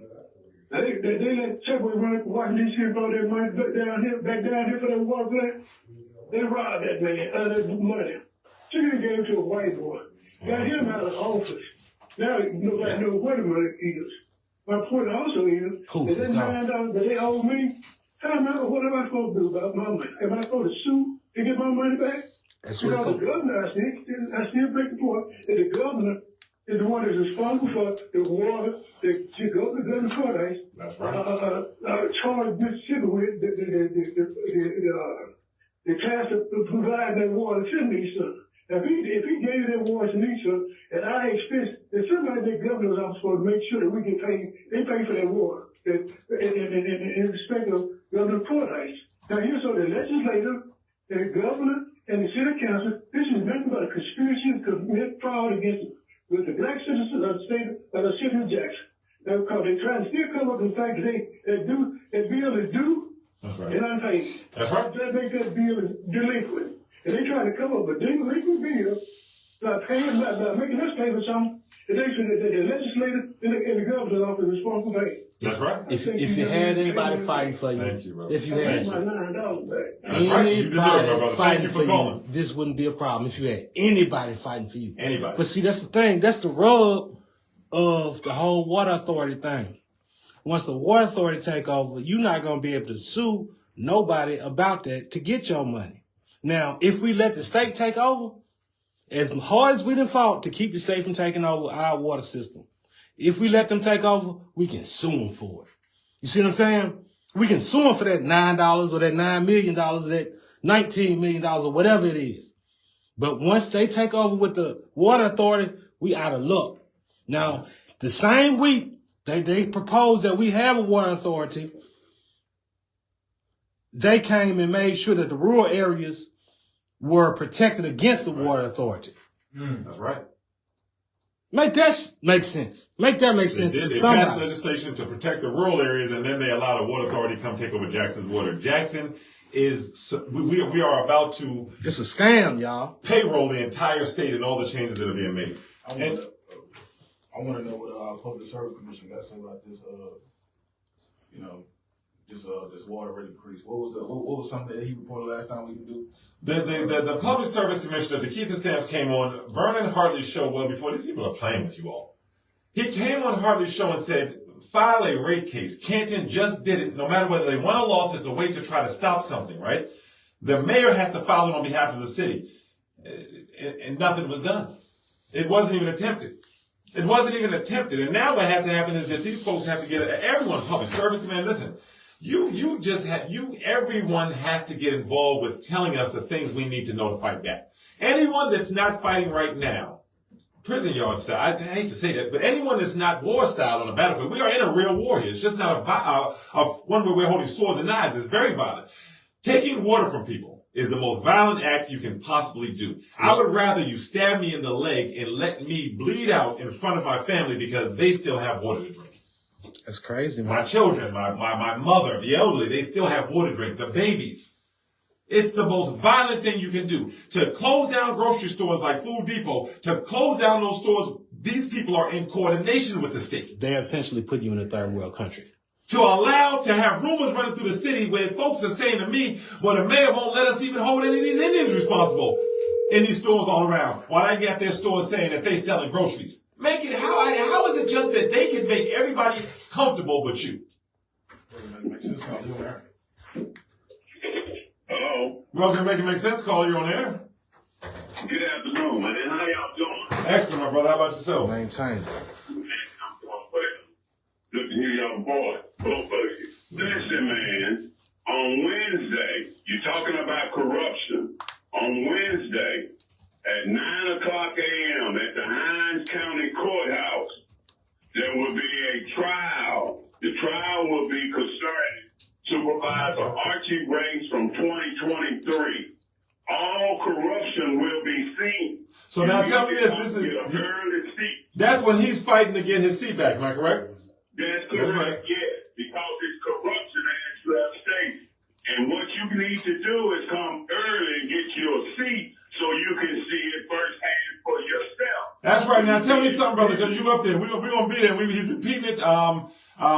they let Subway run Washington D.C. and blow their money back down here for their water plant. They robbed that man out of that money. So they gave it to a white boy. Got him out of office. Now nobody knows where the money is. My point also is that $9 that they owe me, what am I supposed to do about my money? Am I supposed to sue to get my money back? That's because the governor, I still make the point that the governor is the one that's responsible for the water that goes to the government courthouse. That's right. Charge charge Mississippi with the class to provide that water to Lisa. If he gave that water to Lisa, and I expense, and somebody in the governor's office will make sure that we get paid, they pay for that water, in respect of Governor Fordyce. Now here's what the legislator, the governor, and the city council, this is nothing but a conspiracy to commit fraud against with the black citizens of the state of the city of Jackson. Now, because they're trying to still come up with the fact that that bill is due and unpaid. That's right. That makes that bill is delinquent. And they try to come up with a delinquent bill by making us pay for something that they said that the legislator and the governor's office is responsible for paying. That's right. If you had anybody fighting for you, Thank you, brother. if you I had paid my $9 back. That's right. You deserve it, my anybody brother. Thank fighting you for for you, calling. this wouldn't be a problem. If you had anybody fighting for you, Anybody. But see, that's the thing. That's the rub of the whole water authority thing. Once the water authority take over, you're not going to be able to sue nobody about that to get your money. Now, if we let the state take over, as hard as we done fought to keep the state from taking over our water system, if we let them take over, we can sue them for it. You see what I'm saying? We can sue them for that $9 or that $9 million or that $19 million or whatever it is. But once they take over with the water authority, we out of luck. Now, the same week they proposed that we have a water authority, they came and made sure that the rural areas were protected against the water authority. That's right. Make that make sense. Make that make sense They to passed somebody. legislation to protect the rural areas, and then they allowed the water authority to come take over Jackson's water. Jackson is, we are about to It's a scam, y'all. payroll the entire state and all the changes that are being made. I want to know what our Public Service Commission got to say about this. This water rate increase. What was something that he reported last time we could do? The Public Service Commissioner, Keith Stamps, came on Vernon Hartley's show well before. These people are playing with you all. He came on Hartley's show and said, file a rate case. Canton just did it. No matter whether they won or lost, it's a way to try to stop something, right? The mayor has to file it on behalf of the city. And nothing was done. It wasn't even attempted. It wasn't even attempted. And now what has to happen is that these folks have to get everyone, Public Service Command, listen. Everyone has to get involved with telling us the things we need to know to fight back. Anyone that's not fighting right now, prison yard style, I hate to say that, but anyone that's not war style on the battlefield, we are in a real war here. It's just not one where we're holding swords and knives. It's very violent. Taking water from people is the most violent act you can possibly do. I would rather you stab me in the leg and let me bleed out in front of my family because they still have water to drink. That's crazy, man. My children, my mother, the elderly, they still have water to drink. The babies. It's the most violent thing you can do. To close down grocery stores like Food Depot, to close down those stores, these people are in coordination with the state. They're essentially putting you in a third world country. To allow to have rumors running through the city where folks are saying to me, well, the mayor won't let us even hold any of these Indians responsible in these stores all around. While they got their stores saying that they selling groceries. Make it, how is it just that they can make everybody comfortable but you? Hello. Welcome to Make It Make Sense Call. You're on air. Good afternoon, man. How y'all doing? Excellent, my brother. How about yourself? Maintain. Man, I'm doing well. Good to hear y'all boys. Both of you. Listen, man. On Wednesday, you're talking about corruption. On Wednesday, at 9 o'clock a.m. at the Hinds County Courthouse, there will be a trial. The trial will be concerning Supervisor Archie Ranks from 2023. All corruption will be seen. So now tell me this. That's when he's fighting to get his seat back. Am I correct? That's correct, right. Yes, because it's corruption as you have stated. And what you need to do is come early and get your seat so you can see it firsthand for yourself. That's right. Now tell me something, brother, because you up there. We're going to be there. He's repeating it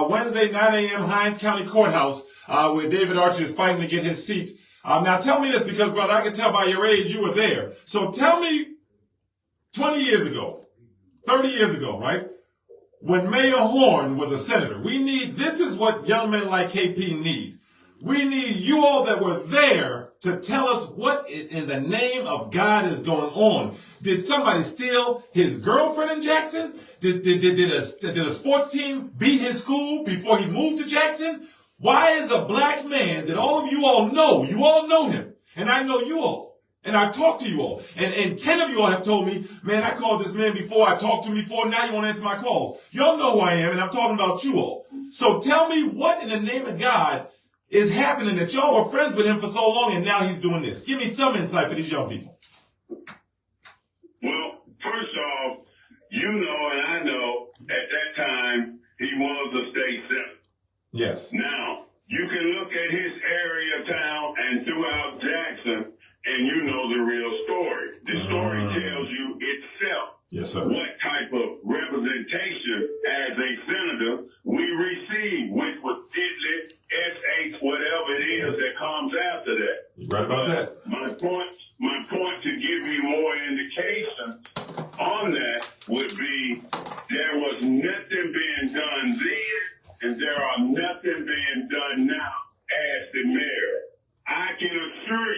Wednesday, 9 a.m., Hinds County Courthouse, where David Archie is fighting to get his seat. Now tell me this, because, brother, I can tell by your age you were there. So tell me, 20 years ago, 30 years ago, right, when Mayor Horn was a senator, this is what young men like KP need. We need you all that were there to tell us what in the name of God is going on. Did somebody steal his girlfriend in Jackson? Did a sports team beat his school before he moved to Jackson? Why is a black man that all of you all know him, and I know you all, and I've talked to you all, and 10 of you all have told me, man, I called this man before, I talked to him before, now you won't answer my calls. Y'all know who I am, and I'm talking about you all. So tell me what in the name of God is happening that y'all were friends with him for so long, and now he's doing this. Give me some insight for these young people. Well, first off, you know and I know at that time he was a state senator. Yes. Now, you can look at his area of town and throughout Jackson, and you know the real story. The story tells you itself. Yes, sir. What type of representation as a senator we received, which was diddly, SH, whatever it is that comes after that. You right about that? My point to give you more indication on that would be there was nothing being done then, and there are nothing being done now as the mayor. I can assure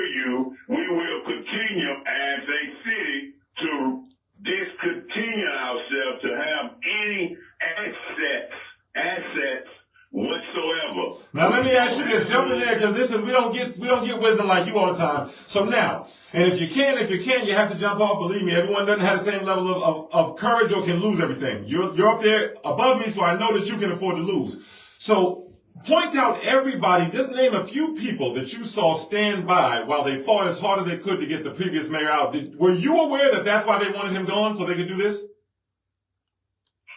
you, we will continue as a city to discontinue ourselves to have any assets whatsoever. Now let me ask you this, jump in there, because we don't get wisdom like you all the time. So now, and if you can, you have to jump off. Believe me, everyone doesn't have the same level of courage or can lose everything. You're up there above me, so I know that you can afford to lose. So point out everybody, just name a few people that you saw stand by while they fought as hard as they could to get the previous mayor out. Were you aware that that's why they wanted him gone, so they could do this?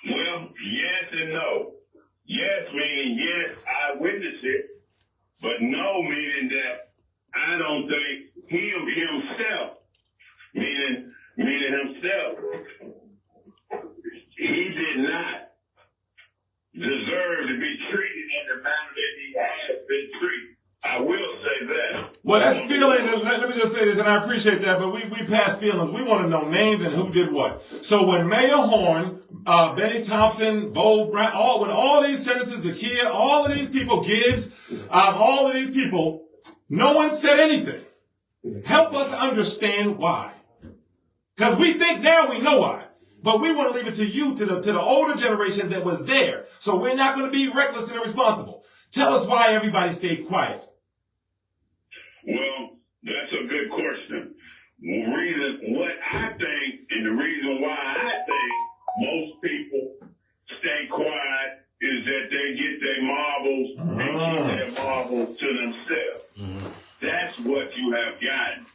Well, yes and no. Yes meaning yes, I witnessed it, but no meaning that I don't think himself, meaning himself, he did not deserve to be treated in the manner that he has been treated. I will say that. Well, that's feelings. Let me just say this, and I appreciate that, but we pass feelings. We want to know names and who did what. So when Mayor Horn, Benny Thompson, Bo Brown, when all these senators, Zakia, all of these people, Gibbs, all of these people, no one said anything. Help us understand why. Because we think now we know why. But we want to leave it to you, to the older generation that was there. So we're not going to be reckless and irresponsible. Tell us why everybody stayed quiet. Well, that's a good question. What I think, and the reason why I think most people stay quiet is that they get their marbles and keep their marbles to themselves. That's what you have gotten.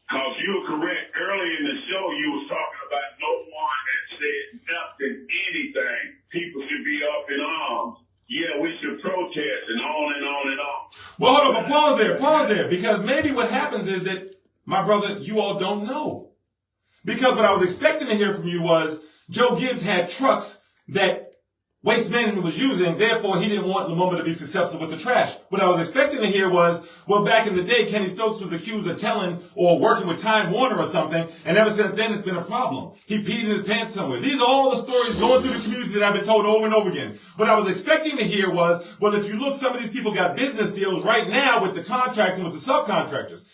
Because you're correct. Earlier in the show, you was talking about no one that said nothing, anything. People should be up in arms. Yeah, we should protest and on and on and on. Well, hold on, but pause there, because maybe what happens is that, my brother, you all don't know. Because what I was expecting to hear from you was Joe Gibbs had trucks that Waste Management was using, therefore he didn't want Lumumba to be successful with the trash. What I was expecting to hear was, well, back in the day, Kenny Stokes was accused of telling or working with Time Warner or something, and ever since then it's been a problem. He peed in his pants somewhere. These are all the stories going through the community that I've been told over and over again. What I was expecting to hear was, well, if you look, some of these people got business deals right now with the contracts and with the subcontractors.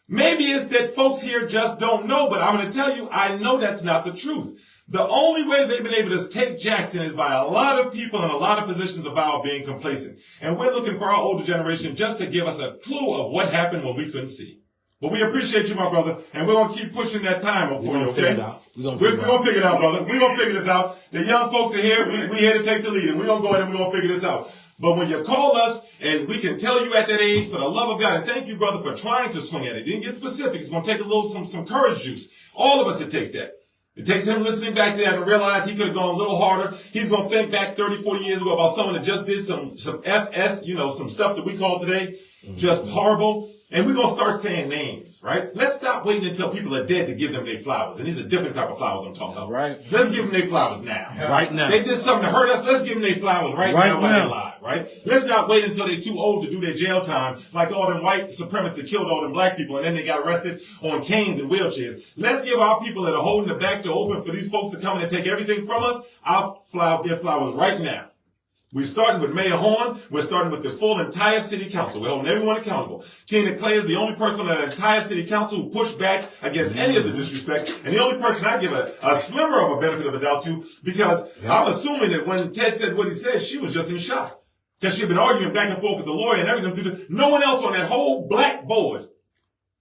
Maybe it's that folks here just don't know, but I'm going to tell you, I know that's not the truth. The only way they've been able to take Jackson is by a lot of people in a lot of positions of power being complacent. And we're looking for our older generation just to give us a clue of what happened when we couldn't see. But we appreciate you, my brother, and we're going to keep pushing that time up for you, okay? We're going to figure it out, brother. We're going to figure this out. The young folks are here. We're here to take the lead, and we're going to go ahead and we're going to figure this out. But when you call us, and we can tell you at that age, for the love of God, and thank you, brother, for trying to swing at it. Didn't get specific. It's going to take a little, some courage juice. All of us, it takes that. It takes him listening back to that and realize he could have gone a little harder. He's going to think back 30, 40 years ago about someone that just did some FS, some stuff that we call today just horrible. And we're going to start saying names, right? Let's stop waiting until people are dead to give them their flowers. And these are different type of flowers I'm talking about. Right. Let's give them their flowers now. Right now. They did something to hurt us. Let's give them their flowers right now while they're alive, right? Let's not wait until they're too old to do their jail time like all them white supremacists that killed all them black people and then they got arrested on canes and wheelchairs. Let's give our people that are holding the back door open for these folks to come in and take everything from us, their flowers right now. We're starting with Mayor Horn. We're starting with the full entire city council. We're holding everyone accountable. Tina Clay is the only person on the entire city council who pushed back against any of the disrespect, and the only person I give a slimmer of a benefit of a doubt to, because I'm assuming that when Ted said what he said, she was just in shock. Because she'd been arguing back and forth with the lawyer and everything. No one else on that whole black board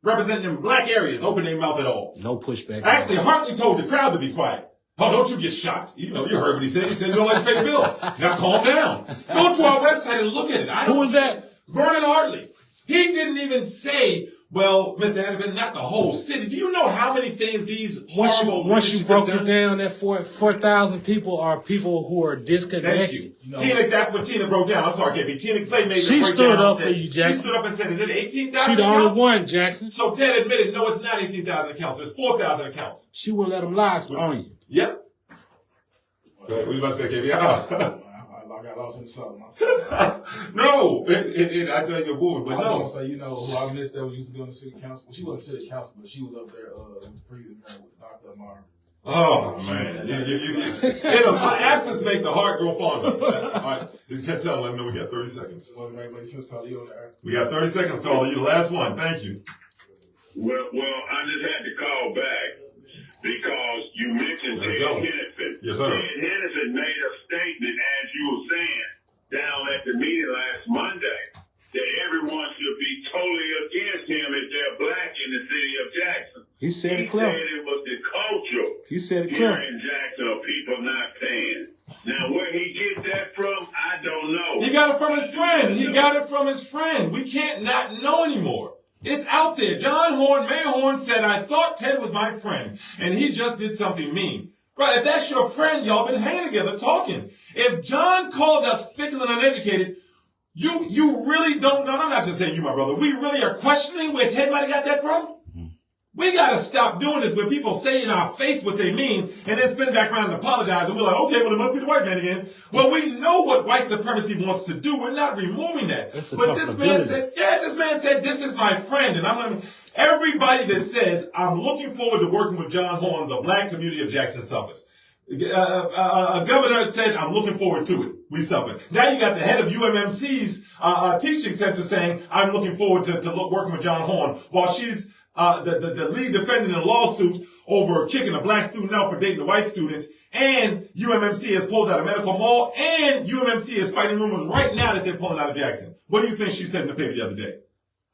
representing them black areas opened their mouth at all. No pushback. Actually, Hartley told the crowd to be quiet. Oh, don't you get shocked. You know, you heard what he said. He said you don't like to pay the bill. Now calm down. Go to our website and look at it. Who was that? Vernon Hartley. He didn't even say, well, Mr. Hannafin, not the whole city. Do you know how many things these horrible once you broke it down, that 4,000 people are people who are disconnected. Thank you. Tina, that's what Tina broke down. I'm sorry, KB. Tina Clay made She stood up for you, Jackson. She stood up and said, is it 18,000 She the accounts? only one, Jackson. So Ted admitted, no, it's not 18,000 accounts. It's 4,000 accounts. She wouldn't let them lie on you. Yep. Go ahead. What you about to say, KB? I got lost in the sauce. No, I tell you a woman, but I was no. gonna say, you know, who I missed that was used to be on the city council. Well, she wasn't city council, but she was up there with the previous mayor with Dr. Amar. Oh, man. In my absence, make the heart grow fonder. All right. You can't tell them, let me know we got 30 seconds. Well, it makes sense, call you on there. We got 30 seconds, caller. You the last one. Thank you. Well, I just had to call back because you mentioned Ted Hennepin. Yes, sir. Ted Hennepin made a statement, as you were saying, down at the meeting last Monday, that everyone should be totally against him if they're black in the city of Jackson. He said He it clear. said it was the culture You said it here clear. in Jackson of people not paying. Now, where he gets that from, I don't know. He got it from his friend. He got it from his friend. We can't not know anymore. It's out there. Mayor Horn said, I thought Ted was my friend, and he just did something mean. Right, if that's your friend, y'all been hanging together talking. If John called us fickle and uneducated, you really don't know. I'm not just saying you, my brother. We really are questioning where Ted might have got that from. We got to stop doing this when people say in our face what they mean and then spin back around and apologize and we're like, okay, well, it must be the white man again. Well, we know what white supremacy wants to do. We're not removing that. But this man said, this is my friend. And everybody that says, I'm looking forward to working with John Horn, the black community of Jackson suffers. A governor said, I'm looking forward to it. We suffered. Now you got the head of UMMC's teaching center saying, I'm looking forward to working with John Horn, while she's the lead defendant in a lawsuit over kicking a black student out for dating the white students, and UMMC has pulled out of Medical Mall, and UMMC is fighting rumors right now that they're pulling out of Jackson. What do you think she said in the paper the other day?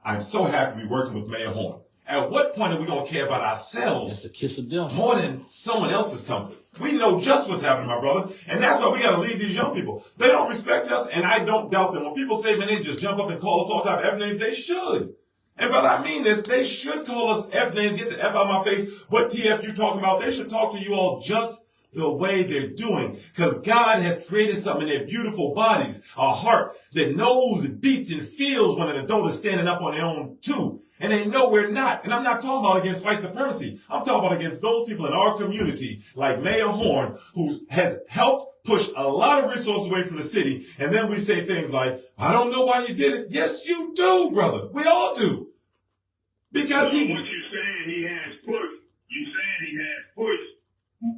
I'm so happy to be working with Mayor Horn. At what point are we going to care about ourselves It's a kiss of death. more than someone else's comfort? We know just what's happening, my brother, and that's why we got to lead these young people. They don't respect us, and I don't doubt them. When people say, man, they just jump up and call us all type of F names, they should. And brother, I mean this, they should call us F names, get the F out of my face. What TF you talking about? They should talk to you all just the way they're doing. Because God has created something in their beautiful bodies, a heart that knows, beats, and feels when an adult is standing up on their own too. And they know we're not. And I'm not talking about against white supremacy. I'm talking about against those people in our community, like Mayor Horn, who has helped push a lot of resources away from the city. And then we say things like, I don't know why you did it. Yes, you do, brother. We all do. Because what you saying he has pushed, pushed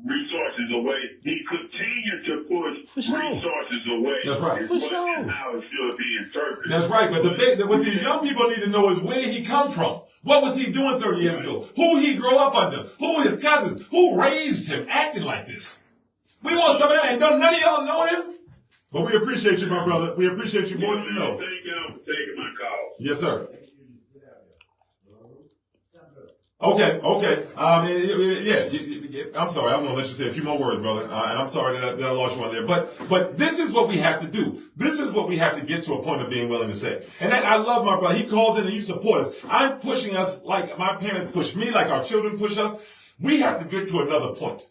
resources away. He continued to push resources away. That's right. For sure. How it should be interpreted. That's right. But what these young people need to know is where did he come from? What was he doing 30 years ago? Who he grew up under? Who his cousins? Who raised him acting like this? We want some of that, and none of y'all know him. But we appreciate you, my brother. We appreciate you more than you know. Thank y'all for taking my call. Yes, sir. Okay. I'm sorry. I'm going to let you say a few more words, brother. And I'm sorry that I lost you on there. But this is what we have to do. This is what we have to get to a point of being willing to say. And I love my brother. He calls in and you support us. I'm pushing us like my parents pushed me, like our children push us. We have to get to another point.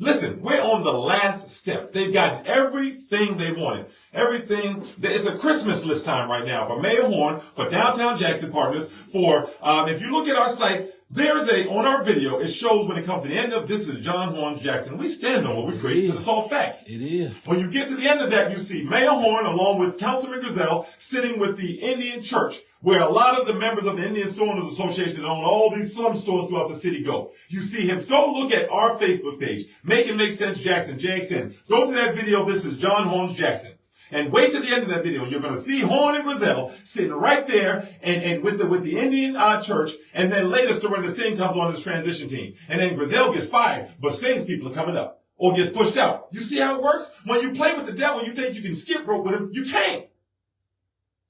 Listen, we're on the last step. They've gotten everything they wanted. Everything. It's a Christmas list time right now for Mayor Horn, for Downtown Jackson Partners, for, if you look at our site, on our video, it shows when it comes to the end of this is John Horn Jackson. We stand on what we create because it's all facts. It is. When you get to the end of that, you see Mayor Horn along with Councilman Griselle sitting with the Indian Church, where a lot of the members of the Indian Store Owners Association own all these slum stores throughout the city go. You see him. Go look at our Facebook page. Make It Make Sense Jackson, JXN. Go to that video. This is John Horn Jackson. And wait till the end of that video. You're going to see Horn and Griselle sitting right there and with the Indian church. And then later Surrender Singh comes on his transition team. And then Griselle gets fired, but Singh's people are coming up. or gets pushed out. You see how it works? When you play with the devil, you think you can skip rope with him. You can't.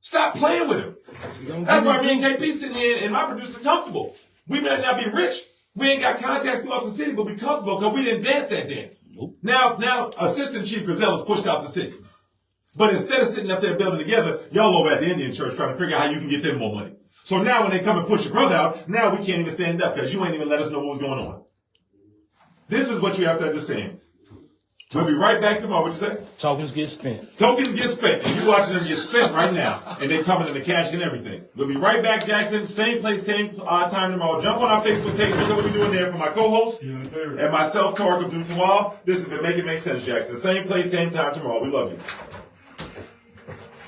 Stop playing with him. That's why me and KP sitting here and my producer comfortable. We may not be rich. We ain't got contacts throughout the city, but we comfortable because we didn't dance that dance. Nope. Now, Assistant Chief Gazelle is pushed out the city. But instead of sitting up there building together, y'all over at the Indian church trying to figure out how you can get them more money. So now when they come and push your brother out, now we can't even stand up because you ain't even let us know what was going on. This is what you have to understand. We'll be right back tomorrow. What you say? Tokens get spent. Tokens get spent. And you're watching them get spent right now. And they're coming in the cash and everything. We'll be right back, Jackson. Same place, same time tomorrow. Jump on our Facebook page. Look at what we're doing there for my co-host and myself, Tarek Abdul-Tawwab. This has been Make It Make Sense, Jackson. Same place, same time tomorrow. We love you.